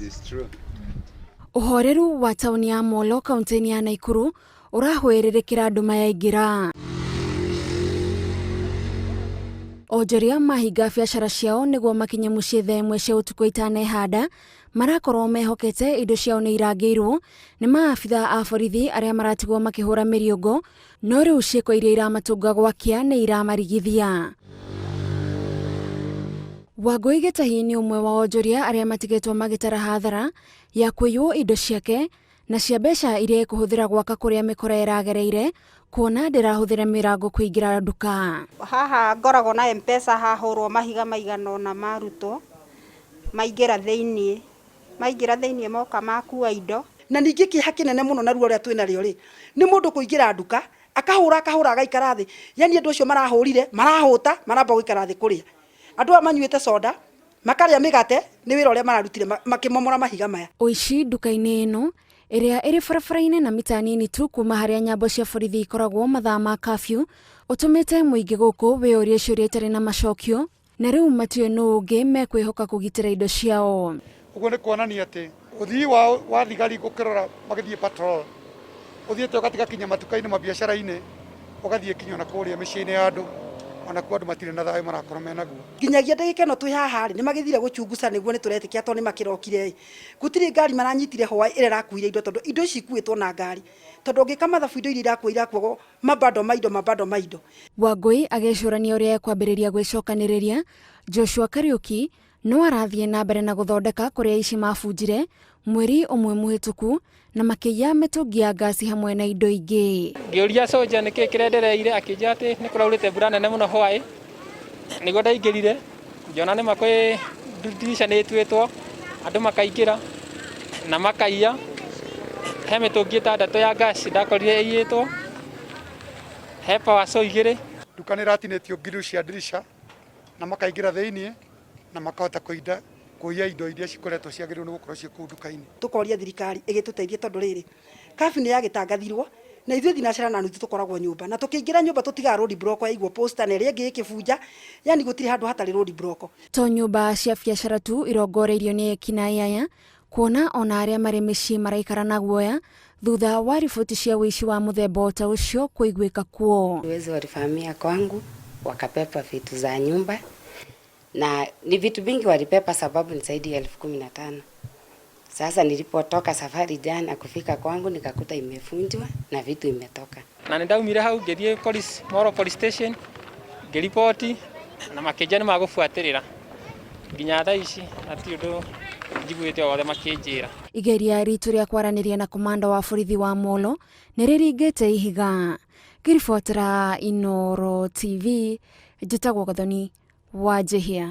It's true. Uhoreru wa tauni ya Molo kaunti ya Naikuru urahwererekera andu mayaingira. Onjoria mahinga biacara ciao niguo makinye mucii thaa imwe cia utuku itanehanda marakorwo mehokete indo ciao ni irangirwo ni maabitha a borithi aria maratigwo makihura miriongo no riu ciiko iria iramatunga gwakia ni iramarigithia. Wangui Gitahi ni umwe wa onjoria aria matigetwo magitara hathara ya kwiywo indo ciake na cia mbeca iria ikuhuthira gwaka kuria mikora iragereire kuona ndirahuthira mirango kuingira nduka. Haha ngoragwo na M-Pesa hahurwo mahiga maigana na maruto maingira thiini moka makua indo na ningi kiha kinene muno na ruo ria twina rio ri ni mundu kuingira nduka akahura agaikara thi yani andu acio marahurire marahuta maramba guikara thi kuria andu amanyuite soda makaria migate ni wira uria mararutire makimomora mahiga maya. Uici nduka-ini ino iria iri barabara-ini na mita nini tu kuma haria nyambo cia borithi ikoragwo mathaa ma curfew utumite muingi guku wiyuria ciuria itari na macokio na riu matiwe no ungi mekwihoka kugitira indo ciao. Uguo ni kuonania ati uthii wa thigari gukirora magithie patrol uthiete ugatiga kinya matuka-ini mabiacara-ini ugathie kinya na kuria micii-ini ya andu ona kwa andu matire na thayo marakorwo menaguo. Nginyagia ndagika ino twi haha ni magithire guchunguca niguo ni turetikia to ni makirokire gutiri ngari maranyitire hwa ire rakuire indo tondu indo ici ikuitwo na ngari tondu ngikama thabu indo iria irakuo mabando maido. Wangui agecurania uria ekwambiriria gwicokaniriria Joshua Kariuki no arathie na mbere na guthondeka kuria ici mabunjire mweri umwe muhituku na makiya mitungi ya gasi hamwe na indo ingi. Ngiuria soja niki kirendereire akija ati ni kuraurite mbura nene muno hwai niguo ndaingirire ngiona ni makwe dirisha ni twitwo andu makaingira na makaiya he mitungi itandatu ya gasi ndakorire iyitwo he power so igire nduka ni ratinetio ngiru cia dirisha na makaingira thiini na makahota kuiya indo iria cikoretwo ciagirwo ni gukorwo cie kuu nduka-ini. Tukoria thirikari igituteithie tondu riri kabi ni yagitangathirwo na ithuĩ thinacara na nuthu tukoragwo nyumba na tukiingira nyumba tutiga road block ya igwo poster na iria ingi ikibunja yani gutiri handu hatari road block. To nyumba cia biacara tu irongoreirio ni kinayaya kuona ona aria mari micii maraikara na guoya thutha wa riboti cia wici wa muthemba ta ucio kuiguika kuo. Wezi walivamia kwangu wakapepa vitu za nyumba na ni vitu vingi walipepa sababu ni zaidi ya 15,000. Sasa nilipotoka safari jana kufika kwangu nikakuta imefunjwa na vitu imetoka. Na ndaumire hau ngithie Moro police station ngiripoti na makijani magufuatirira nginya thaa ici ati undu njiguite wothe makinjira. Igeria ritu ria kwaraniria na komanda wa borithi wa Molo niririgite ihiga. Ngiribotera Inooro TV njitagwo Gathoni Wajihia.